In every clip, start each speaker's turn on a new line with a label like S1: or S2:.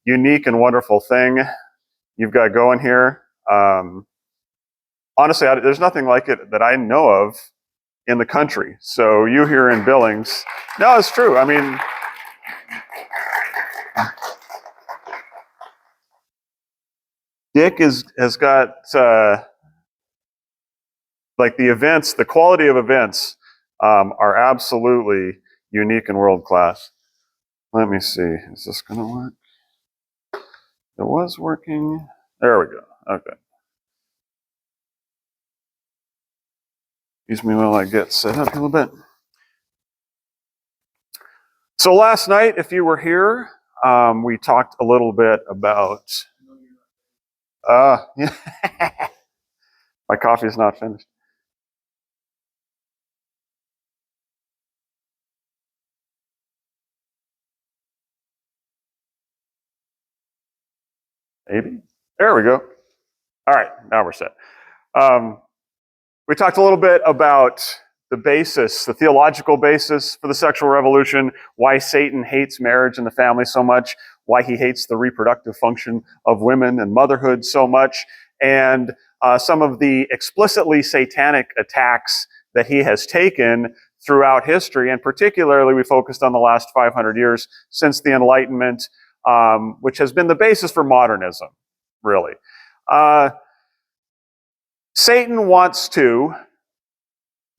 S1: unique and wonderful thing you've got going here. Honestly, there's nothing like it that I know of in the country. So you here in Billings, no, it's true. I mean, Dick has got like the events, the quality of events are absolutely unique and world class. Let me see. Is this going to work? It was working. There we go. Okay. Excuse me while I get set up a little bit. So last night, if you were here, we talked a little bit about. My coffee is not finished. Maybe. There we go. All right, now we're set. We talked a little bit about the basis, the theological basis for the sexual revolution, why Satan hates marriage and the family so much, why he hates the reproductive function of women and motherhood so much, and some of the explicitly satanic attacks that he has taken throughout history, and particularly we focused on the last 500 years since the Enlightenment, which has been the basis for modernism, really. Satan wants to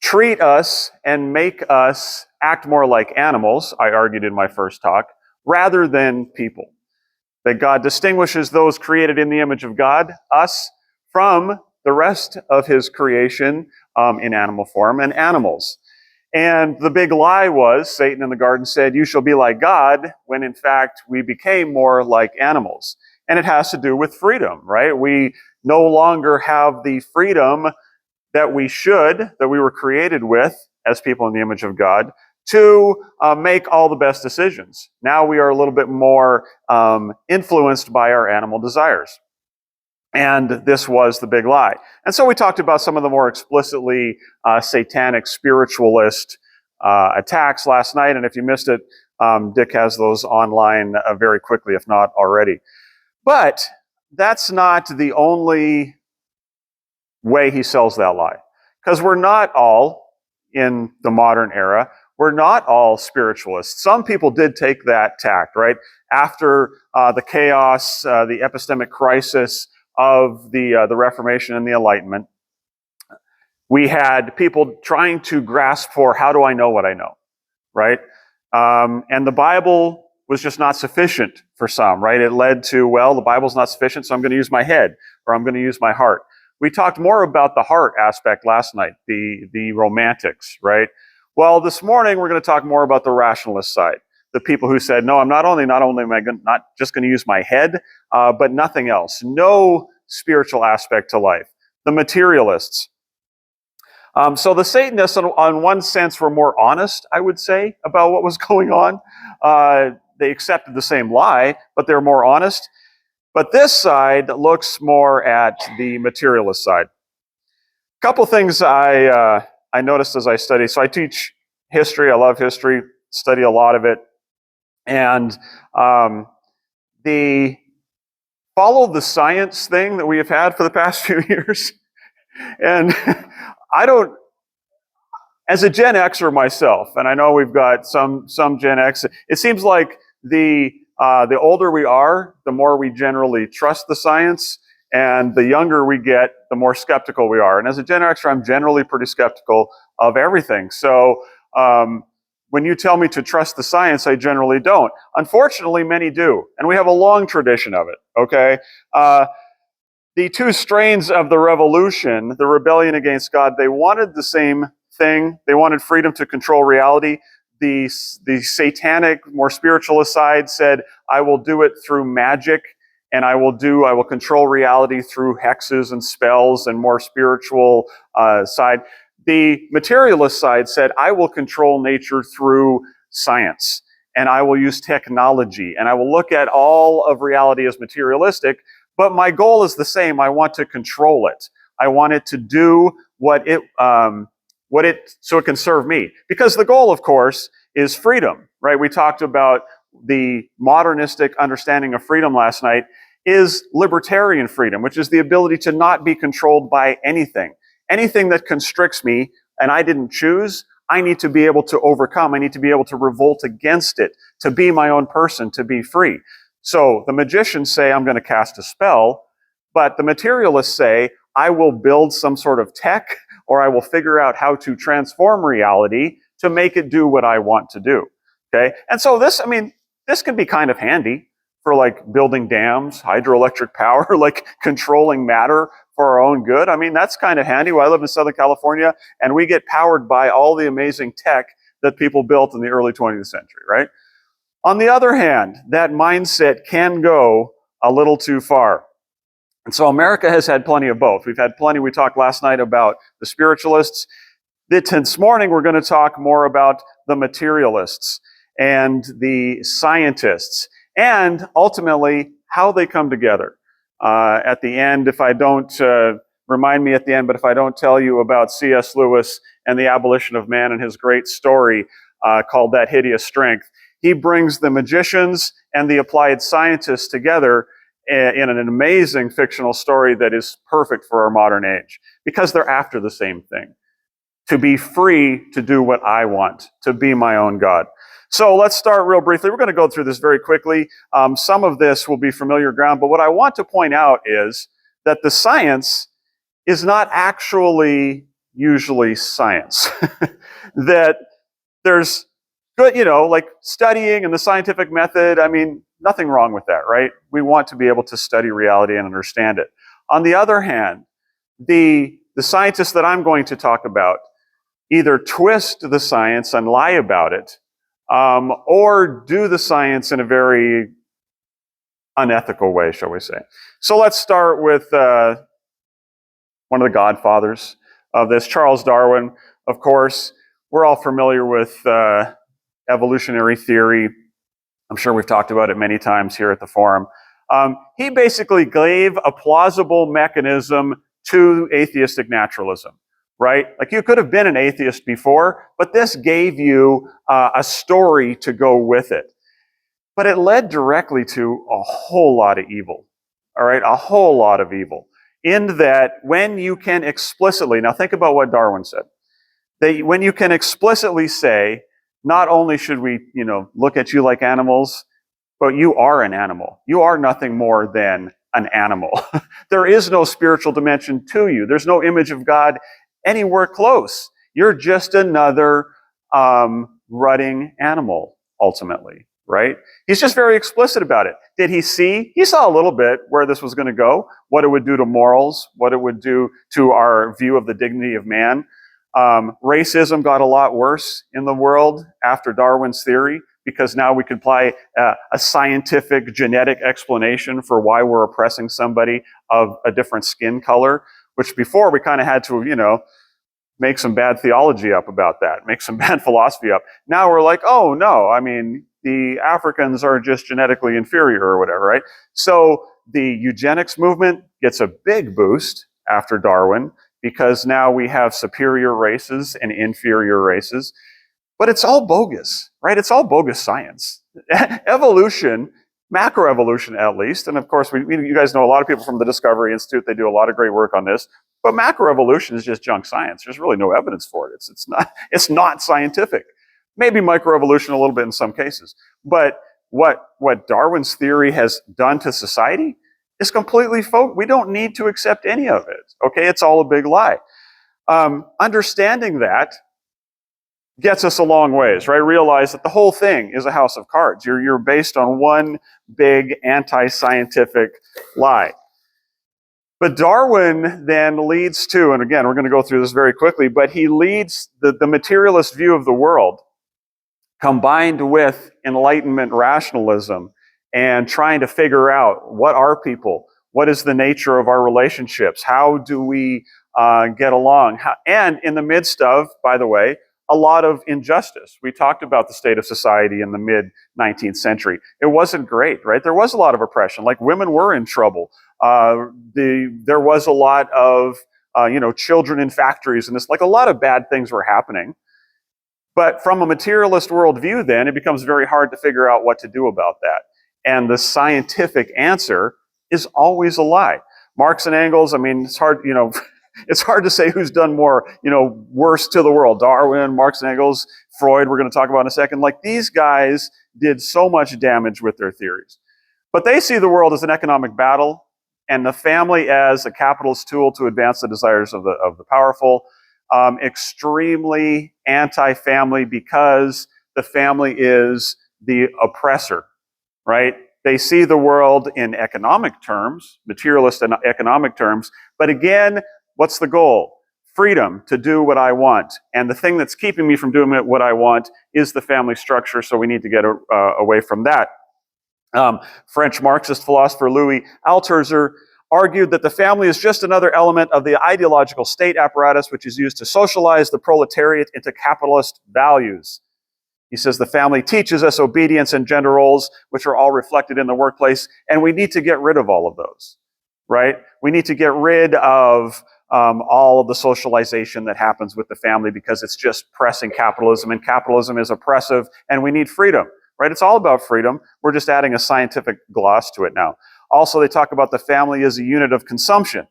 S1: treat us and make us act more like animals, I argued in my first talk, rather than people. That God distinguishes those created in the image of God, us, from the rest of his creation in animal form and animals. And the big lie was, Satan in the garden said, you shall be like God, when in fact we became more like animals. And it has to do with freedom, right? We no longer have the freedom that we were created with as people in the image of God, to make all the best decisions. Now we are a little bit more influenced by our animal desires. And this was the big lie. And so we talked about some of the more explicitly satanic spiritualist attacks last night. And if you missed it, Dick has those online very quickly, if not already. But that's not the only way he sells that lie. Because we're not all, in the modern era, we're not all spiritualists. Some people did take that tact, right? After the chaos, the epistemic crisis of the Reformation and the Enlightenment, we had people trying to grasp for, how do I know what I know, right? And the Bible was just not sufficient for some, right? It led to, well, the Bible's not sufficient, so I'm going to use my head, or I'm going to use my heart. We talked more about the heart aspect last night, the romantics, right? Well, this morning we're going to talk more about the rationalist side. The people who said, no, I'm not only am I not just going to use my head, but nothing else. No spiritual aspect to life. The materialists. So the Satanists, on one sense, were more honest, I would say, about what was going on. They accepted the same lie, but they're more honest. But this side looks more at the materialist side. A couple things I noticed as I study. So I teach history. I love history, study a lot of it. And the follow the science thing that we have had for the past few years. And I don't, as a Gen Xer myself, and I know we've got some Gen X, it seems like the older we are, the more we generally trust the science, and the younger we get, the more skeptical we are. And as a Gen Xer, I'm generally pretty skeptical of everything. So when you tell me to trust the science, I generally don't. Unfortunately, many do, and we have a long tradition of it, okay? The two strains of the revolution, the rebellion against God, they wanted the same thing. They wanted freedom to control reality. The satanic, more spiritualist side said, I will do it through magic, and I will control reality through hexes and spells and more spiritual side. The materialist side said, I will control nature through science, and I will use technology, and I will look at all of reality as materialistic, but my goal is the same. I want to control it. I want it to do so it can serve me. Because the goal, of course, is freedom, right? We talked about the modernistic understanding of freedom last night is libertarian freedom, which is the ability to not be controlled by anything. Anything that constricts me and I didn't choose, I need to be able to overcome. I need to be able to revolt against it, to be my own person, to be free. So the magicians say, I'm going to cast a spell, but the materialists say, I will build some sort of tech, or I will figure out how to transform reality to make it do what I want to do. Okay? And so this can be kind of handy for like building dams, hydroelectric power, like controlling matter for our own good. I mean, that's kind of handy. Well, I live in Southern California, and we get powered by all the amazing tech that people built in the early 20th century, right? On the other hand, that mindset can go a little too far. And so America has had plenty of both. We've had plenty. We talked last night about the spiritualists. This morning, we're going to talk more about the materialists and the scientists, and ultimately how they come together. At the end, if I don't, remind me at the end, but if I don't tell you about C.S. Lewis and the abolition of man and his great story called That Hideous Strength, he brings the magicians and the applied scientists together in an amazing fictional story that is perfect for our modern age, because they're after the same thing. To be free to do what I want, to be my own God. So let's start real briefly. We're going to go through this very quickly. Some of this will be familiar ground, but what I want to point out is that the science is not actually usually science. That there's good, like studying and the scientific method. I mean, nothing wrong with that, right? We want to be able to study reality and understand it. On the other hand, the scientists that I'm going to talk about either twist the science and lie about it, or do the science in a very unethical way, shall we say. So let's start with one of the godfathers of this, Charles Darwin. Of course, we're all familiar with evolutionary theory. I'm sure we've talked about it many times here at the forum. He basically gave a plausible mechanism to atheistic naturalism, right? Like, you could have been an atheist before, but this gave you a story to go with it. But it led directly to a whole lot of evil, all right? A whole lot of evil. In that, when you can explicitly, now think about what Darwin said, that when you can explicitly say, not only should we, look at you like animals, but you are an animal. You are nothing more than an animal. There is no spiritual dimension to you. There's no image of God anywhere close. You're just another rutting animal, ultimately, right? He's just very explicit about it. Did he see? He saw a little bit where this was going to go, what it would do to morals, what it would do to our view of the dignity of man. Racism got a lot worse in the world after Darwin's theory, because now we could apply a scientific genetic explanation for why we're oppressing somebody of a different skin color, which before we kind of had to, make some bad theology up about that, make some bad philosophy up. Now we're like, oh no, I mean, the Africans are just genetically inferior or whatever, right? So the eugenics movement gets a big boost after Darwin, because now we have superior races and inferior races. But it's all bogus, right? It's all bogus science. Evolution, macroevolution at least, and of course, you guys know a lot of people from the Discovery Institute. They do a lot of great work on this. But macroevolution is just junk science. There's really no evidence for it. It's not scientific. Maybe microevolution a little bit in some cases. But what Darwin's theory has done to society is completely we don't need to accept any of it. Okay, it's all a big lie. Understanding that gets us a long ways, right? Realize that the whole thing is a house of cards. You're based on one big anti-scientific lie. But Darwin then leads to, and again, we're going to go through this very quickly, but he leads the materialist view of the world, combined with Enlightenment rationalism and trying to figure out, what are people? What is the nature of our relationships? How do we get along? And in the midst of, by the way, a lot of injustice. We talked about the state of society in the mid-19th century. It wasn't great, right? There was a lot of oppression. Like, women were in trouble. There was a lot of, children in factories and this, like, a lot of bad things were happening. But from a materialist worldview, then, it becomes very hard to figure out what to do about that. And the scientific answer is always a lie. Marx and Engels, I mean, it's hard, it's hard to say who's done more, worse to the world. Darwin, Marx and Engels, Freud, we're going to talk about in a second. Like, these guys did so much damage with their theories. But they see the world as an economic battle and the family as a capitalist tool to advance the desires of the powerful. Extremely anti-family because the family is the oppressor, right? They see the world in economic terms, materialist and economic terms, but again, what's the goal? Freedom to do what I want. And the thing that's keeping me from doing what I want is the family structure, so we need to get away from that. French Marxist philosopher Louis Althusser argued that the family is just another element of the ideological state apparatus which is used to socialize the proletariat into capitalist values. He says the family teaches us obedience and gender roles, which are all reflected in the workplace, and we need to get rid of all of those, right? We need to get rid of all of the socialization that happens with the family because it's just pressing capitalism, and capitalism is oppressive, and we need freedom, right? It's all about freedom. We're just adding a scientific gloss to it now. Also, they talk about the family as a unit of consumption.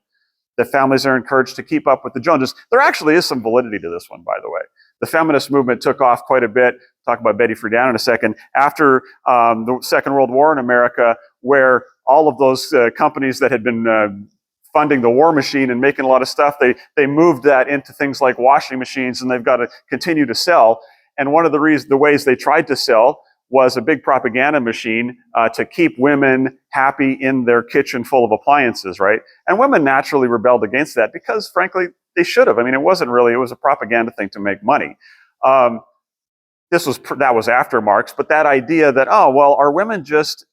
S1: The families are encouraged to keep up with the Joneses. There actually is some validity to this one, by the way. The feminist movement took off quite a bit. Talk about Betty Friedan in a second. After the Second World War in America, where all of those companies that had been funding the war machine and making a lot of stuff, they moved that into things like washing machines, and they've got to continue to sell. And one of the ways they tried to sell was a big propaganda machine to keep women happy in their kitchen full of appliances, right? And women naturally rebelled against that because, frankly, they should have. I mean, it was a propaganda thing to make money. That was after Marx, but that idea that, are women just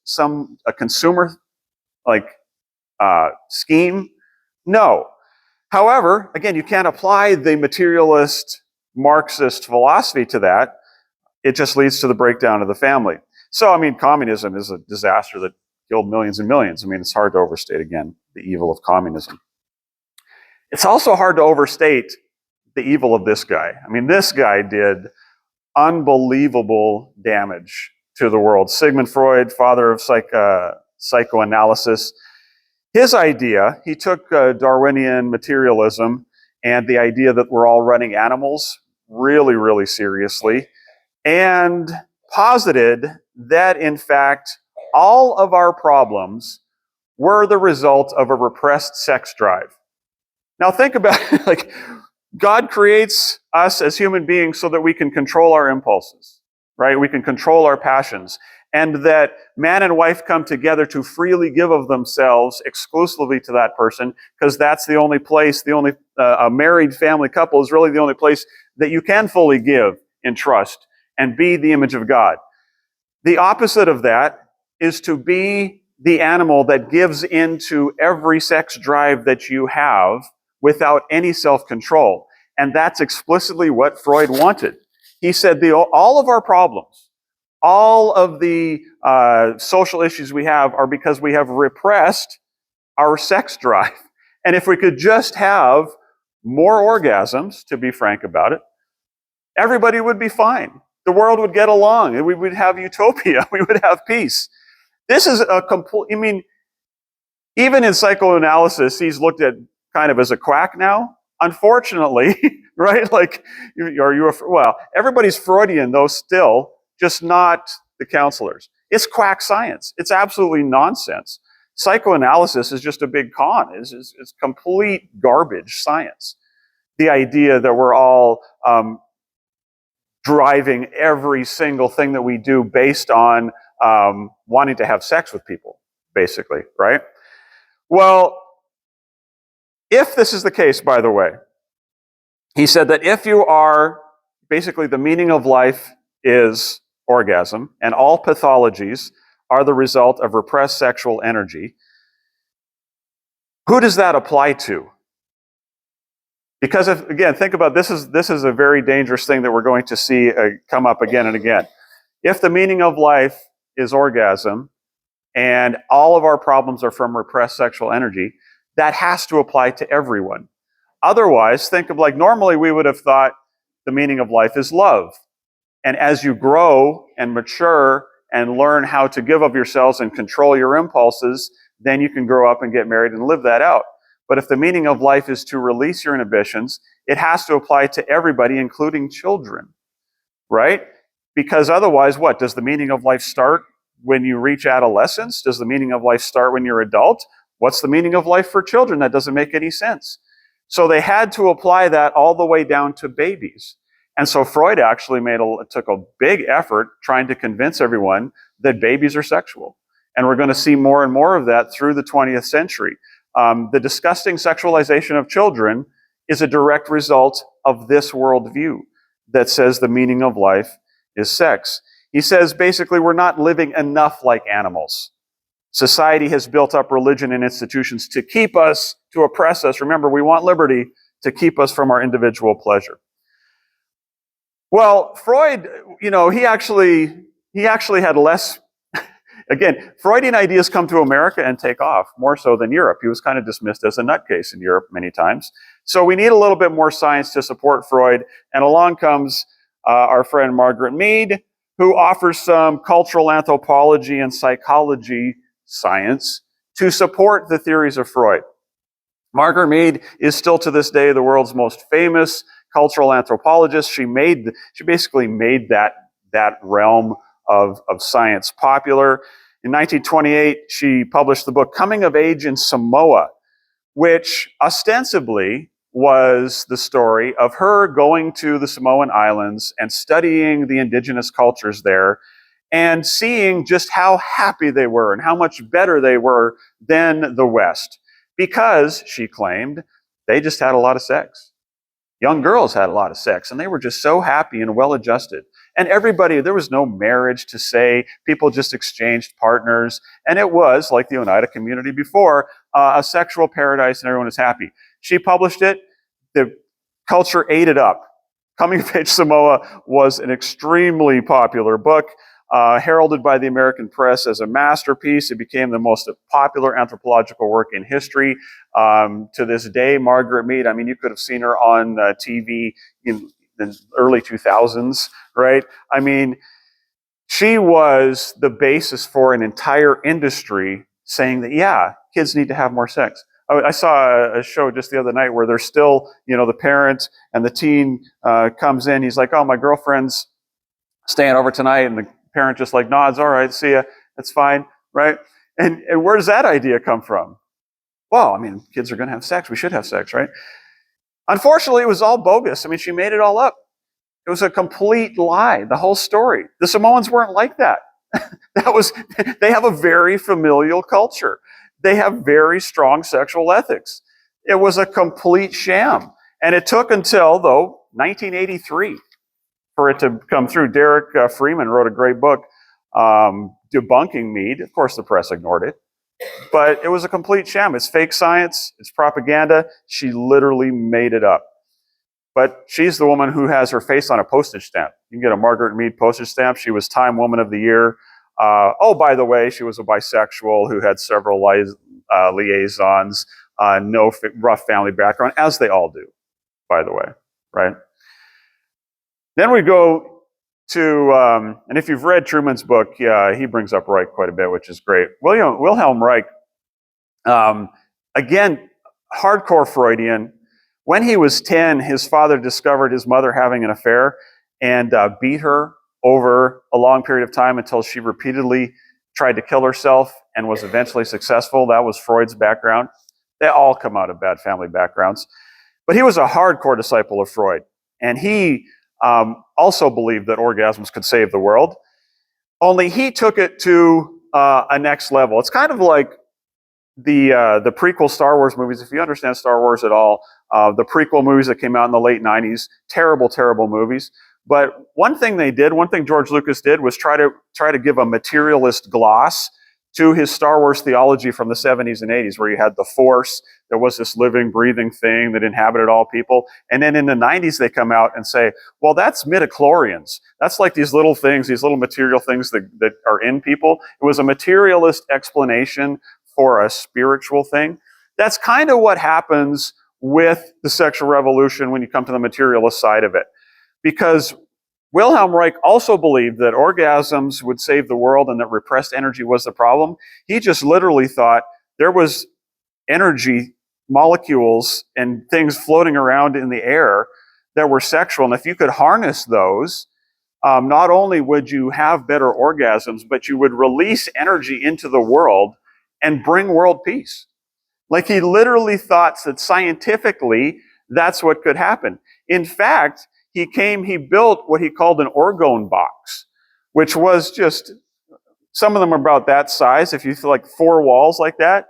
S1: a consumer scheme? No. However, again, you can't apply the materialist Marxist philosophy to that. It just leads to the breakdown of the family. So, I mean, communism is a disaster that killed millions and millions. I mean, it's hard to overstate, again, the evil of communism. It's also hard to overstate the evil of this guy. I mean, this guy did unbelievable damage to the world. Sigmund Freud, father of psychoanalysis, his idea, he took Darwinian materialism and the idea that we're all running animals really, really seriously, and posited that, in fact, all of our problems were the result of a repressed sex drive. Now think about it, like, God creates us as human beings so that we can control our impulses, right? We can control our passions. And that man and wife come together to freely give of themselves exclusively to that person, because that's the only place, a married family couple is really the only place that you can fully give in trust and be the image of God. The opposite of that is to be the animal that gives into every sex drive that you have without any self-control. And that's explicitly what Freud wanted. He said all of our problems, all of the social issues we have are because we have repressed our sex drive. And if we could just have more orgasms, to be frank about it, everybody would be fine. The world would get along, and we would have utopia. We would have peace. This is a complete, even in psychoanalysis, he's looked at kind of as a quack now. Unfortunately, right? Like, everybody's Freudian, though, still, just not the counselors. It's quack science. It's absolutely nonsense. Psychoanalysis is just a big con. It's complete garbage science. The idea that we're all driving every single thing that we do based on wanting to have sex with people, basically, right? Well, if this is the case, by the way, he said that if you are, basically the meaning of life is orgasm, and all pathologies are the result of repressed sexual energy, who does that apply to? Because again, think about this is a very dangerous thing that we're going to see come up again and again. If the meaning of life is orgasm and all of our problems are from repressed sexual energy, that has to apply to everyone. Otherwise, think of, like, normally we would have thought the meaning of life is love. And as you grow and mature and learn how to give of yourselves and control your impulses, then you can grow up and get married and live that out. But if the meaning of life is to release your inhibitions, it has to apply to everybody, including children, right? Because otherwise, what? Does the meaning of life start when you reach adolescence? Does the meaning of life start when you're adult? What's the meaning of life for children? That doesn't make any sense. So they had to apply that all the way down to babies. And so Freud actually took a big effort trying to convince everyone that babies are sexual. And we're going to see more and more of that through the 20th century. The disgusting sexualization of children is a direct result of this worldview that says the meaning of life is sex. He says basically we're not living enough like animals. Society has built up religion and institutions to keep us, to oppress us. Remember, we want liberty to keep us from our individual pleasure. Well, Freud, he actually had less. Again, Freudian ideas come to America and take off, more so than Europe. He was kind of dismissed as a nutcase in Europe many times. So we need a little bit more science to support Freud. And along comes our friend Margaret Mead, who offers some cultural anthropology and psychology science to support the theories of Freud. Margaret Mead is still to this day the world's most famous cultural anthropologist. She basically made that realm of science popular. In 1928, she published the book Coming of Age in Samoa, which ostensibly was the story of her going to the Samoan Islands and studying the indigenous cultures there and seeing just how happy they were and how much better they were than the West. Because, she claimed, they just had a lot of sex. Young girls had a lot of sex, and they were just so happy and well-adjusted. And everybody, there was no marriage to say, people just exchanged partners, and it was, like the Oneida community before, a sexual paradise, and everyone was happy. She published it. The culture ate it up. Coming of Age Samoa was an extremely popular book, heralded by the American press as a masterpiece. It became the most popular anthropological work in history. To this day, Margaret Mead, you could have seen her on TV in the early 2000s, right? She was the basis for an entire industry saying that, yeah, kids need to have more sex. I saw a show just the other night where there's still, the parent and the teen comes in. He's like, oh, my girlfriend's staying over tonight. And the parent just like nods, all right, see ya, that's fine, right? And where does that idea come from? Well, kids are going to have sex. We should have sex, right? Unfortunately, it was all bogus. She made it all up. It was a complete lie, the whole story. The Samoans weren't like that. They have a very familial culture. They have very strong sexual ethics. It was a complete sham. And it took until, though, 1983 for it to come through. Derek Freeman wrote a great book debunking Mead. Of course, the press ignored it. But it was a complete sham. It's fake science. It's propaganda. She literally made it up. But she's the woman who has her face on a postage stamp. You can get a Margaret Mead postage stamp. She was Time Woman of the Year. By the way, she was a bisexual who had several liaisons, no rough family background, as they all do, by the way, right? Then we go to, and if you've read Truman's book, he brings up Reich quite a bit, which is great. Wilhelm Reich, again, hardcore Freudian. When he was 10, his father discovered his mother having an affair and beat her over a long period of time until she repeatedly tried to kill herself and was eventually successful. That was Freud's background. They all come out of bad family backgrounds. But he was a hardcore disciple of Freud. And he also believed that orgasms could save the world. Only he took it to a next level. It's kind of like the prequel Star Wars movies. If you understand Star Wars at all, the prequel movies that came out in the late 90s, terrible, terrible movies. But one thing George Lucas did was try to give a materialist gloss to his Star Wars theology from the 70s and 80s, where you had the Force, there was this living, breathing thing that inhabited all people. And then in the 90s, they come out and say, well, that's midichlorians. That's like these little things, these little material things that are in people. It was a materialist explanation for a spiritual thing. That's kind of what happens with the sexual revolution when you come to the materialist side of it. Because Wilhelm Reich also believed that orgasms would save the world and that repressed energy was the problem. He just literally thought there was energy molecules and things floating around in the air that were sexual. And if you could harness those, not only would you have better orgasms, but you would release energy into the world and bring world peace. Like, he literally thought that scientifically that's what could happen. In fact, he built what he called an orgone box, which was just, some of them are about that size, if you feel like 4 walls like that,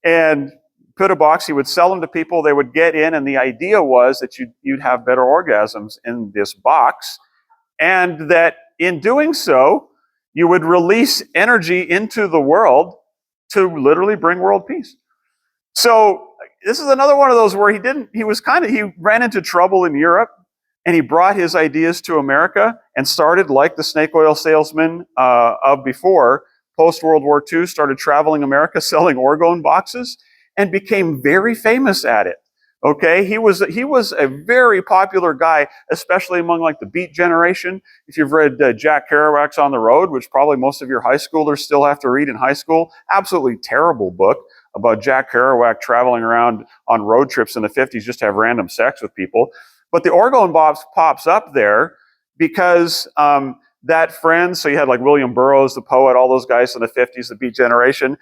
S1: and put a box. He would sell them to people. They would get in, and the idea was that you'd have better orgasms in this box, and that in doing so, you would release energy into the world to literally bring world peace. So this is another one of those where he ran into trouble in Europe, and he brought his ideas to America and started, like the snake oil salesman of before, post-World War II, started traveling America selling orgone boxes and became very famous at it. Okay, he was a very popular guy, especially among like the Beat generation. If you've read Jack Kerouac's On the Road, which probably most of your high schoolers still have to read in high school, absolutely terrible book about Jack Kerouac traveling around on road trips in the 50s just to have random sex with people. But the orgone box pops up there because that friend, so you had like William Burroughs, the poet, all those guys in the 50s, the Beat generation,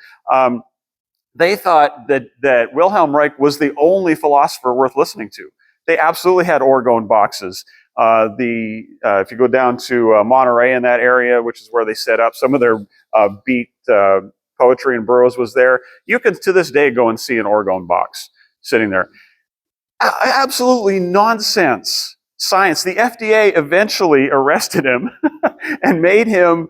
S1: they thought that Wilhelm Reich was the only philosopher worth listening to. They absolutely had orgone boxes. If you go down to Monterey in that area, which is where they set up some of their Beat poetry, and Burroughs was there, you can to this day go and see an orgone box sitting there. Absolutely nonsense science. The FDA eventually arrested him and made him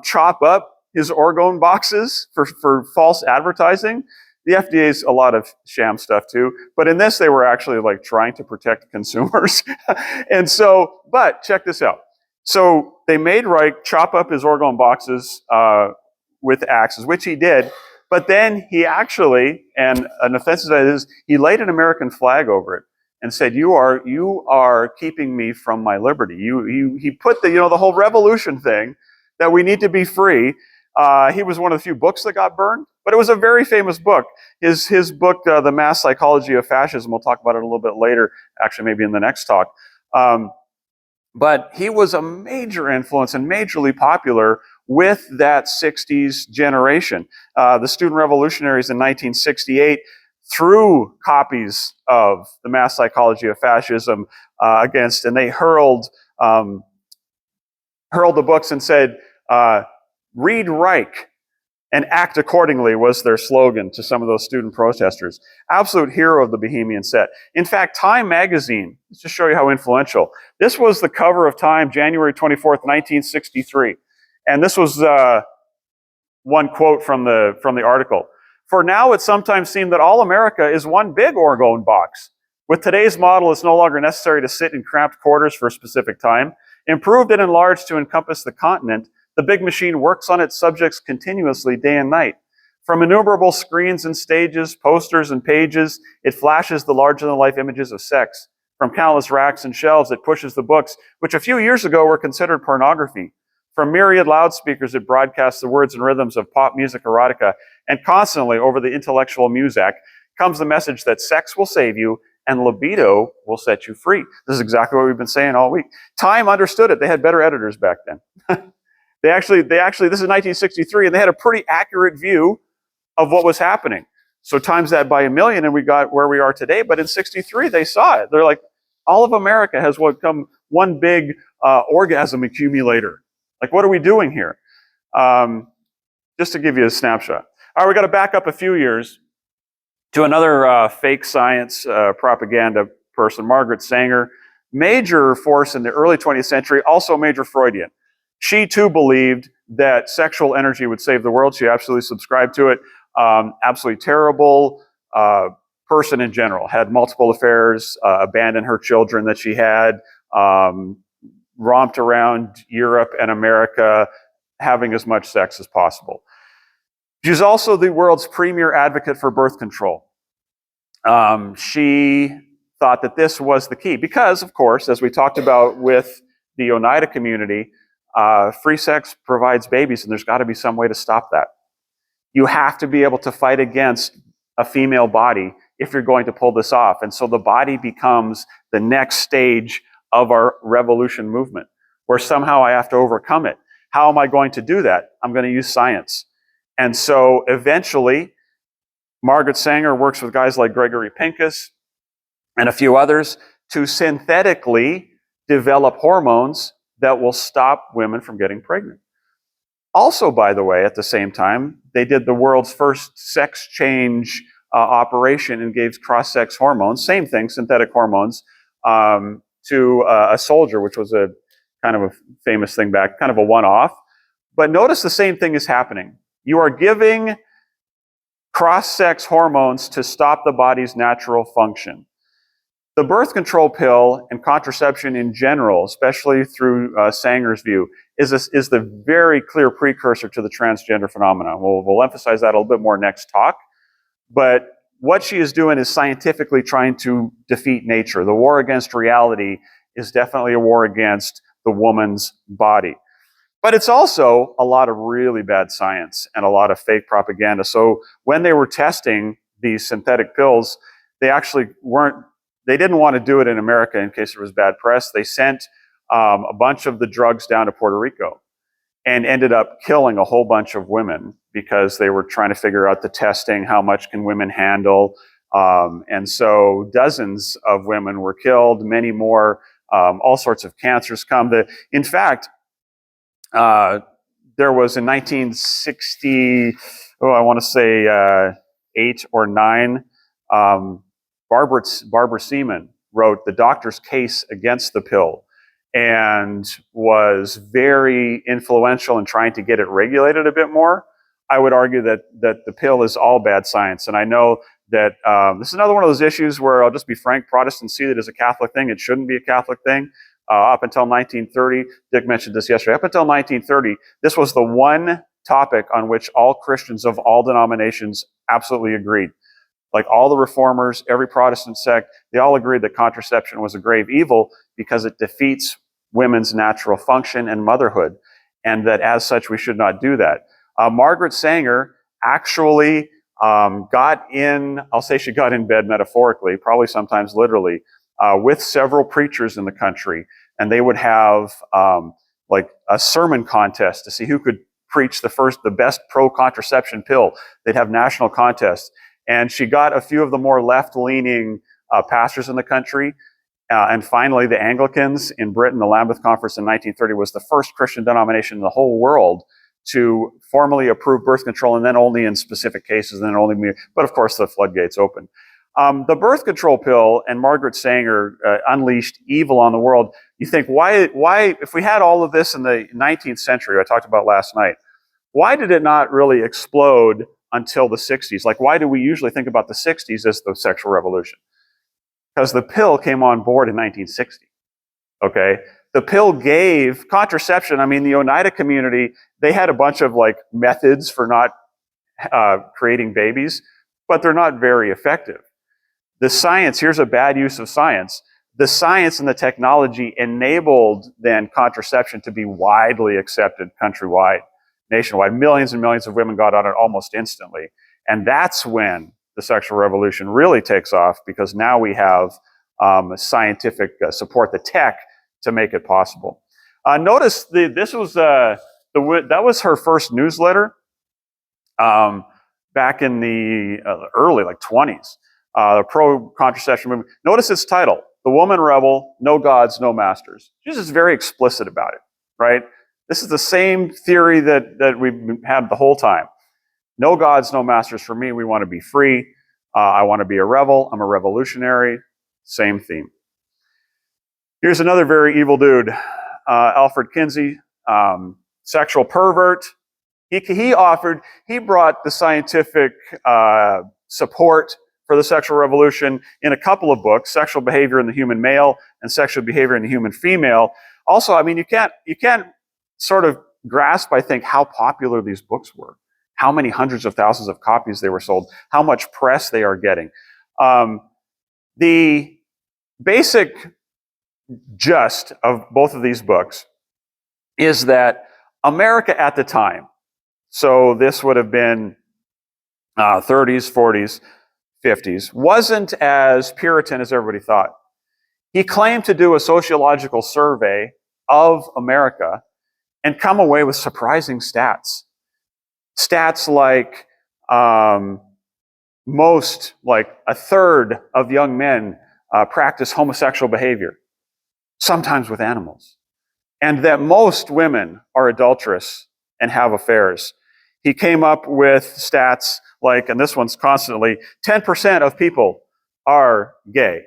S1: chop up his orgone boxes for false advertising. The FDA's a lot of sham stuff too, but in this they were actually like trying to protect consumers. And so, but check this out. So they made Reich chop up his orgone boxes with axes, which he did, but then he actually, and an offensive that is, he laid an American flag over it and said, you are keeping me from my liberty. He put the whole revolution thing, that we need to be free. He was one of the few books that got burned, but it was a very famous book. His book, The Mass Psychology of Fascism, we'll talk about it a little bit later, actually maybe in the next talk. But he was a major influence and majorly popular with that 60s generation. The student revolutionaries in 1968 threw copies of The Mass Psychology of Fascism against, and they hurled the books and said, read Reich and act accordingly was their slogan to some of those student protesters. Absolute hero of the Bohemian set. In fact, Time magazine, let's just show you how influential. This was the cover of Time, January 24th, 1963. And this was one quote from the article. For now, it sometimes seems that all America is one big orgone box. With today's model, it's no longer necessary to sit in cramped quarters for a specific time. Improved and enlarged to encompass the continent, the big machine works on its subjects continuously day and night. From innumerable screens and stages, posters and pages, it flashes the larger-than-life images of sex. From countless racks and shelves, it pushes the books, which a few years ago were considered pornography. From myriad loudspeakers, it broadcasts the words and rhythms of pop music erotica, and constantly over the intellectual muzak comes the message that sex will save you and libido will set you free. This is exactly what we've been saying all week. Time understood it. They had better editors back then. They actually, this is 1963, and they had a pretty accurate view of what was happening. So times that by 1,000,000, and we got where we are today. But in 63, they saw it. They're like, all of America has become one big orgasm accumulator. Like, what are we doing here? Just to give you a snapshot. All right, we got to back up a few years to another fake science propaganda person, Margaret Sanger, major force in the early 20th century, also major Freudian. She too believed that sexual energy would save the world. She absolutely subscribed to it. Absolutely terrible person in general. Had multiple affairs, abandoned her children that she had, romped around Europe and America, having as much sex as possible. She's also the world's premier advocate for birth control. She thought that this was the key because, of course, as we talked about with the Oneida community, free sex provides babies, and there's got to be some way to stop that. You have to be able to fight against a female body if you're going to pull this off. And so the body becomes the next stage of our revolution movement, where somehow I have to overcome it. How am I going to do that? I'm going to use science. And so eventually, Margaret Sanger works with guys like Gregory Pincus and a few others to synthetically develop hormones that will stop women from getting pregnant. Also, by the way, at the same time, they did the world's first sex change operation and gave cross-sex hormones, same thing, synthetic hormones, to a soldier, which was a kind of a famous thing back, kind of a one-off. But notice the same thing is happening. You are giving cross-sex hormones to stop the body's natural function. The birth control pill and contraception in general, especially through Sanger's view, is the very clear precursor to the transgender phenomenon. We'll emphasize that a little bit more next talk. But what she is doing is scientifically trying to defeat nature. The war against reality is definitely a war against the woman's body. But it's also a lot of really bad science and a lot of fake propaganda. So when they were testing these synthetic pills, they didn't want to do it in America in case there was bad press. They sent a bunch of the drugs down to Puerto Rico and ended up killing a whole bunch of women because they were trying to figure out the testing, how much can women handle. And so dozens of women were killed, many more, all sorts of cancers come. In fact, there was in 1960, I want to say 8 or 9, Barbara Seaman wrote The Doctor's Case Against the Pill and was very influential in trying to get it regulated a bit more. I would argue that the pill is all bad science. And I know that this is another one of those issues where I'll just be frank, Protestants see it as a Catholic thing. It shouldn't be a Catholic thing. Up until 1930, Dick mentioned this yesterday, up until 1930, this was the one topic on which all Christians of all denominations absolutely agreed. Like all the reformers, every Protestant sect, they all agreed that contraception was a grave evil because it defeats women's natural function and motherhood, and that as such we should not do that. Margaret Sanger actually got in, I'll say she got in bed metaphorically, probably sometimes literally, with several preachers in the country, and they would have like a sermon contest to see who could preach the best pro-contraception pill. They'd have national contests. And she got a few of the more left-leaning pastors in the country. And finally, the Anglicans in Britain, the Lambeth Conference in 1930 was the first Christian denomination in the whole world to formally approve birth control, and then only in specific cases, but of course the floodgates opened. The birth control pill and Margaret Sanger unleashed evil on the world. You think, why, if we had all of this in the 19th century, I talked about last night, why did it not really explode until the 60s? Like, why do we usually think about the 60s as the sexual revolution? Because the pill came on board in 1960, okay? The pill gave contraception. I mean, the Oneida community, they had a bunch of like methods for not creating babies, but they're not very effective. The science, here's a bad use of science. The science and the technology enabled then contraception to be widely accepted countrywide, nationwide. Millions and millions of women got on it almost instantly. And that's when the sexual revolution really takes off, because now we have scientific support, the tech, to make it possible. Notice that was her first newsletter back in the early, like 20s, the pro-contraception movement. Notice its title, The Woman Rebel, No Gods, No Masters. She's just very explicit about it, right? This is the same theory that we've had the whole time. No gods, no masters for me. We want to be free. I want to be a rebel. I'm a revolutionary. Same theme. Here's another very evil dude, Alfred Kinsey, sexual pervert. He brought the scientific support for the sexual revolution in a couple of books, Sexual Behavior in the Human Male and Sexual Behavior in the Human Female. Also, I mean, you can't sort of grasp, I think, how popular these books were, how many hundreds of thousands of copies they were sold, how much press they are getting. The basic gist of both of these books is that America at the time, so this would have been 30s, 40s, 50s, wasn't as Puritan as everybody thought. He claimed to do a sociological survey of America and come away with surprising stats. Stats like like a third of young men practice homosexual behavior, sometimes with animals, and that most women are adulterous and have affairs. He came up with stats like, and this one's constantly, 10% of people are gay.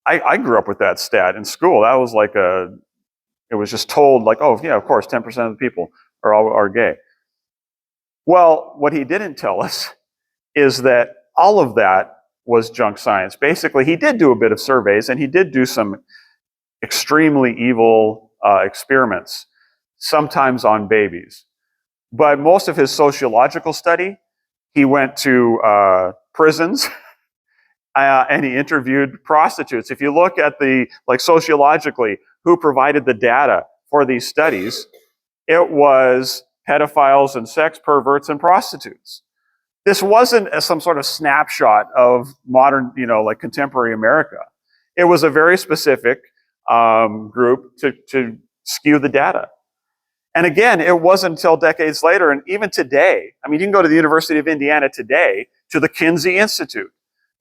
S1: I grew up with that stat in school. That was like it was just told like, oh yeah, of course, 10% of the people are gay. Well, what he didn't tell us is that all of that was junk science. Basically, he did do a bit of surveys and he did do some extremely evil experiments, sometimes on babies. But most of his sociological study, he went to prisons and he interviewed prostitutes. If you look at sociologically, who provided the data for these studies, it was pedophiles and sex perverts and prostitutes. This wasn't some sort of snapshot of modern, like contemporary America. It was a very specific group to skew the data. And again, it wasn't until decades later, and even today, I mean, you can go to the University of Indiana today to the Kinsey Institute.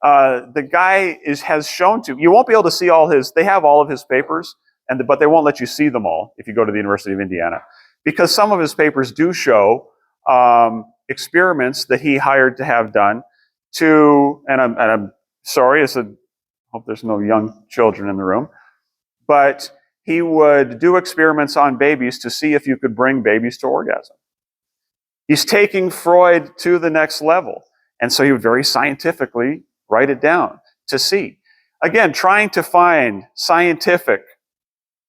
S1: The guy has shown to, you won't be able to see they have all of his papers, but they won't let you see them all if you go to the University of Indiana, because some of his papers do show experiments that he hired to have done and I'm sorry, I hope there's no young children in the room, but he would do experiments on babies to see if you could bring babies to orgasm. He's taking Freud to the next level. And so he would very scientifically write it down to see. Again, trying to find scientific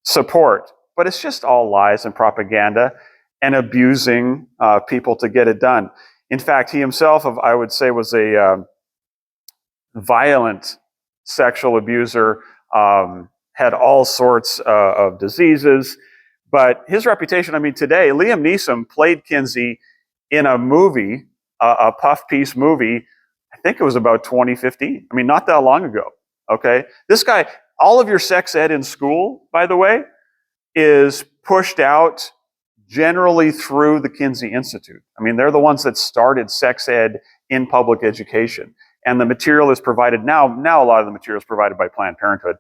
S1: support, but it's just all lies and propaganda and abusing people to get it done. In fact, he himself, I would say, was a violent sexual abuser, had all sorts of diseases, but his reputation, I mean, today, Liam Neeson played Kinsey in a movie, a puff piece movie, I think it was about 2015. I mean, not that long ago, okay? This guy, all of your sex ed in school, by the way, is pushed out generally through the Kinsey Institute. I mean, they're the ones that started sex ed in public education. And the material is provided now a lot of the material is provided by Planned Parenthood,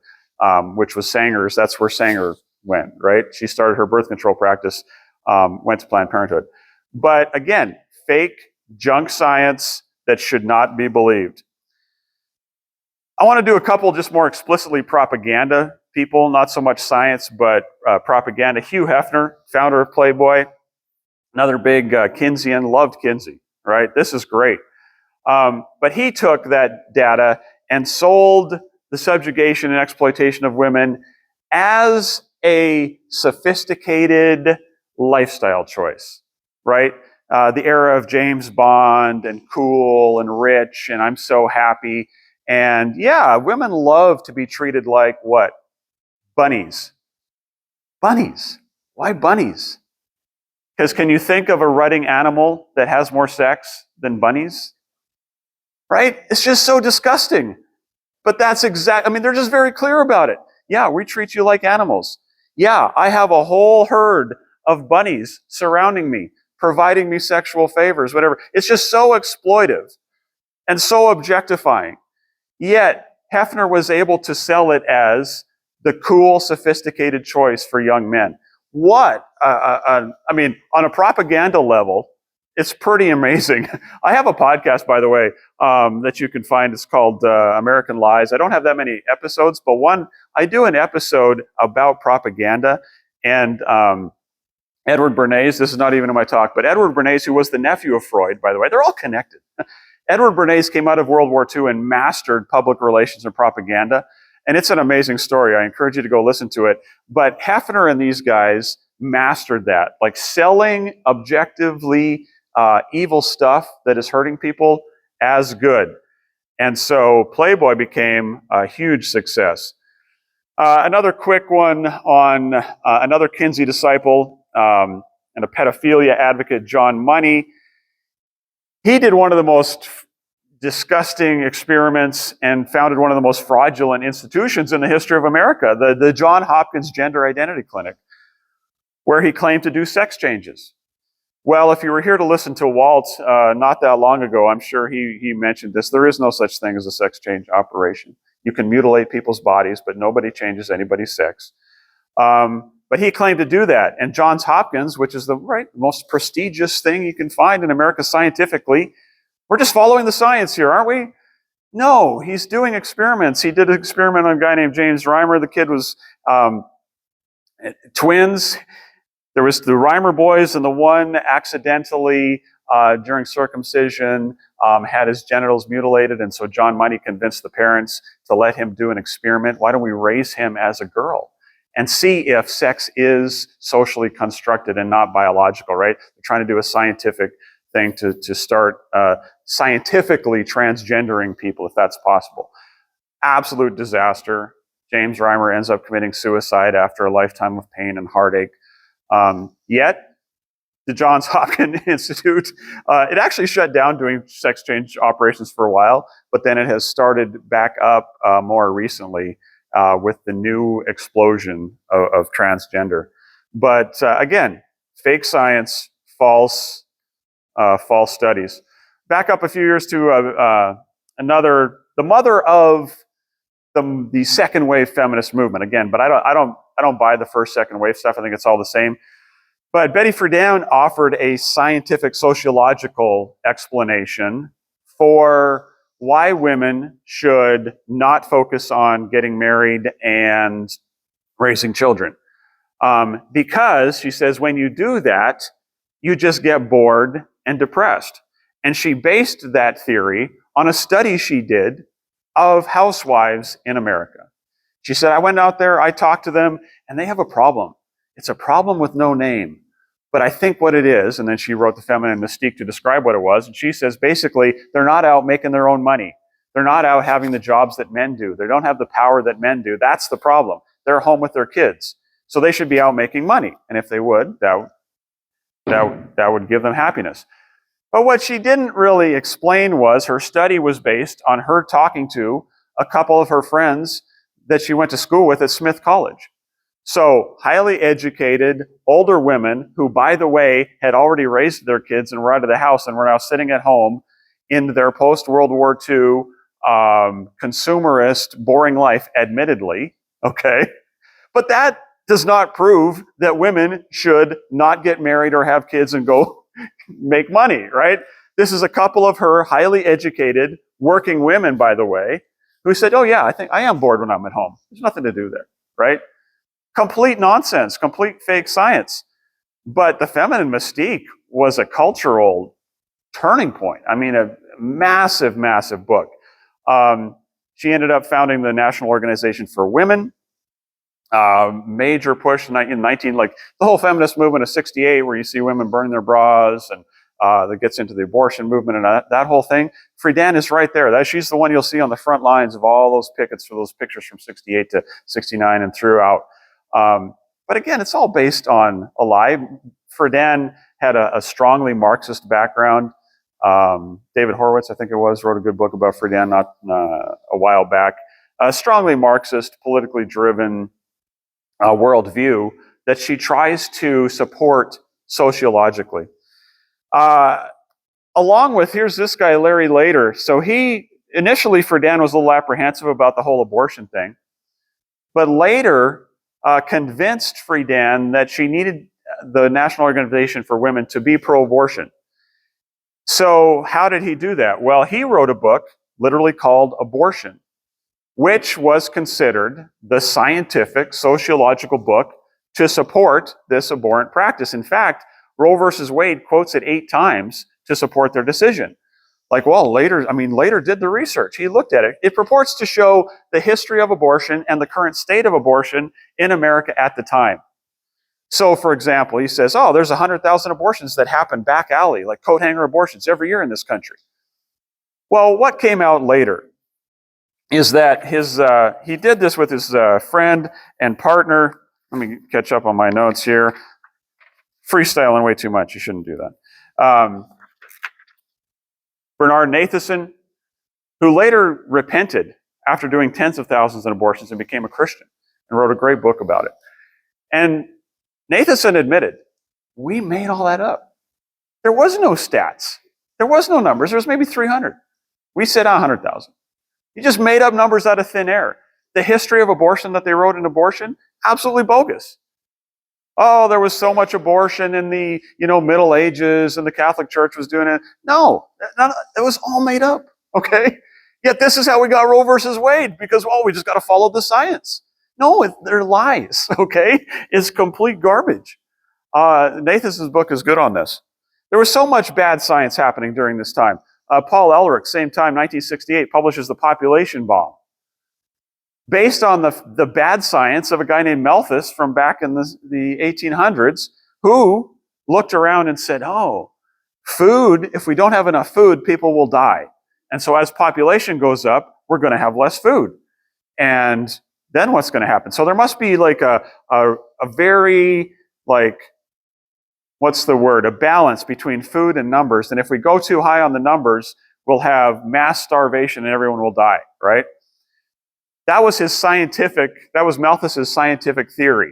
S1: which was Sanger's. That's where Sanger went, right? She started her birth control practice, went to Planned Parenthood. But again, fake junk science that should not be believed. I want to do a couple just more explicitly propaganda people, not so much science, but propaganda. Hugh Hefner, founder of Playboy, another big Kinseyan, loved Kinsey, right? This is great. But he took that data and sold the subjugation and exploitation of women as a sophisticated lifestyle choice, right? The era of James Bond and cool and rich and I'm so happy. And yeah, women love to be treated like what? Bunnies. Bunnies. Why bunnies? Because can you think of a rutting animal that has more sex than bunnies? Right? It's just so disgusting. But that's I mean, they're just very clear about it. Yeah, we treat you like animals. Yeah, I have a whole herd of bunnies surrounding me, providing me sexual favors, whatever. It's just so exploitive and so objectifying. Yet, Hefner was able to sell it as the cool, sophisticated choice for young men. What? I mean, on a propaganda level, it's pretty amazing. I have a podcast, by the way, that you can find. It's called American Lies. I don't have that many episodes, but I do an episode about propaganda. And Edward Bernays, this is not even in my talk, but Edward Bernays, who was the nephew of Freud, by the way, they're all connected. Edward Bernays came out of World War II and mastered public relations and propaganda. And it's an amazing story. I encourage you to go listen to it. But Hefner and these guys mastered that, like selling objectively evil stuff that is hurting people as good. And so Playboy became a huge success. Another quick one on another Kinsey disciple and a pedophilia advocate, John Money. He did one of the most disgusting experiments and founded one of the most fraudulent institutions in the history of America, the John Hopkins Gender Identity Clinic, where he claimed to do sex changes. Well, if you were here to listen to Walt not that long ago, I'm sure he mentioned this. There is no such thing as a sex change operation. You can mutilate people's bodies, but nobody changes anybody's sex. But he claimed to do that. And Johns Hopkins, which is the most prestigious thing you can find in America scientifically, we're just following the science here, aren't we? No, he's doing experiments. He did an experiment on a guy named James Reimer. The kid was twins. There was the Reimer boys, and the one accidentally, during circumcision, had his genitals mutilated, and so John Money convinced the parents to let him do an experiment. Why don't we raise him as a girl and see if sex is socially constructed and not biological, right? They're trying to do a scientific thing to start scientifically transgendering people, if that's possible. Absolute disaster. James Reimer ends up committing suicide after a lifetime of pain and heartache. Yet, the Johns Hopkins Institute, it actually shut down doing sex change operations for a while, but then it has started back up more recently with the new explosion of transgender. But again, fake science, false studies. Back up a few years to the mother of the second wave feminist movement. Again, but I don't buy the first, second wave stuff. I think it's all the same. But Betty Friedan offered a scientific sociological explanation for why women should not focus on getting married and raising children. Because, she says, when you do that, you just get bored and depressed. And she based that theory on a study she did of housewives in America. She said, I went out there, I talked to them, and they have a problem. It's a problem with no name. But I think what it is, and then she wrote The Feminine Mystique to describe what it was, and she says, basically, they're not out making their own money. They're not out having the jobs that men do. They don't have the power that men do. That's the problem. They're home with their kids. So they should be out making money. And if they would, that would give them happiness. But what she didn't really explain was her study was based on her talking to a couple of her friends that she went to school with at Smith College. So highly educated, older women who, by the way, had already raised their kids and were out of the house and were now sitting at home in their post-World War II consumerist, boring life, admittedly, okay? But that does not prove that women should not get married or have kids and go make money, right? This is a couple of her highly educated working women, by the way, who said, oh yeah, I think I am bored when I'm at home. There's nothing to do there, right? Complete nonsense, complete fake science. But The Feminine Mystique was a cultural turning point. I mean, a massive, massive book. She ended up founding the National Organization for Women. Major push in 19, like the whole feminist movement of 68, where you see women burning their bras, and that gets into the abortion movement and that whole thing. Friedan is right there. She's the one you'll see on the front lines of all those pickets for those pictures from 68 to 69 and throughout. But again, it's all based on a lie. Friedan had a strongly Marxist background. David Horowitz, I think it was, wrote a good book about Friedan not a while back. A strongly Marxist, politically driven worldview that she tries to support sociologically. Along with, here's this guy, Larry Lader. So initially Friedan was a little apprehensive about the whole abortion thing, but later convinced Friedan that she needed the National Organization for Women to be pro-abortion. So how did he do that? Well, he wrote a book literally called Abortion, which was considered the scientific, sociological book to support this abhorrent practice. In fact, Roe versus Wade quotes it 8 times to support their decision. Like, well, Lader did the research. He looked at it. It purports to show the history of abortion and the current state of abortion in America at the time. So, for example, he says, oh, there's 100,000 abortions that happen back alley, like coat hanger abortions every year in this country. Well, what came out later? is that he did this with his friend and partner. Let me catch up on my notes here. Freestyling way too much. You shouldn't do that. Bernard Nathanson, who later repented after doing tens of thousands of abortions and became a Christian and wrote a great book about it. And Nathanson admitted, we made all that up. There was no stats. There was no numbers. There was maybe 300. We said 100,000. You just made up numbers out of thin air. The history of abortion that they wrote in Abortion, absolutely bogus. Oh, there was so much abortion in the Middle Ages and the Catholic Church was doing it. No, it was all made up, okay? Yet this is how we got Roe versus Wade because, we just got to follow the science. No, they're lies, okay? It's complete garbage. Nathanson's book is good on this. There was so much bad science happening during this time. Paul Ehrlich, same time, 1968, publishes The Population Bomb, based on the bad science of a guy named Malthus from back in the 1800s, who looked around and said, food, if we don't have enough food, people will die. And so as population goes up, we're going to have less food. And then what's going to happen? So there must be like a very, a balance between food and numbers. And if we go too high on the numbers, we'll have mass starvation and everyone will die, right? That was Malthus's scientific theory.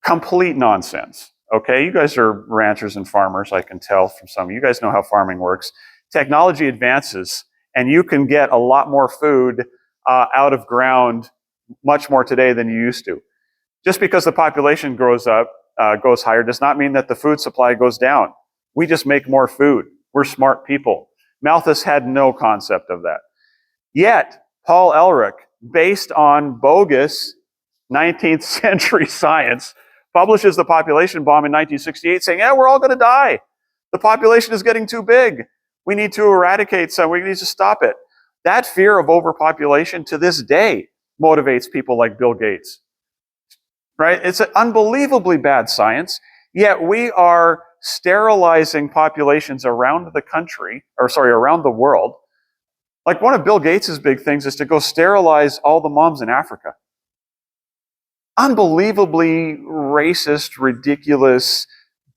S1: Complete nonsense, okay? You guys are ranchers and farmers, I can tell from some of you. You guys know how farming works. Technology advances, and you can get a lot more food out of ground much more today than you used to. Just because the population goes higher does not mean that the food supply goes down. We just make more food. We're smart people. Malthus had no concept of that. Yet, Paul Ehrlich, based on bogus 19th century science, publishes The Population Bomb in 1968 saying, we're all going to die. The population is getting too big. We need to eradicate some. We need to stop it. That fear of overpopulation to this day motivates people like Bill Gates. Right? It's an unbelievably bad science, yet we are sterilizing populations around the world. Like one of Bill Gates' big things is to go sterilize all the moms in Africa. Unbelievably racist, ridiculous,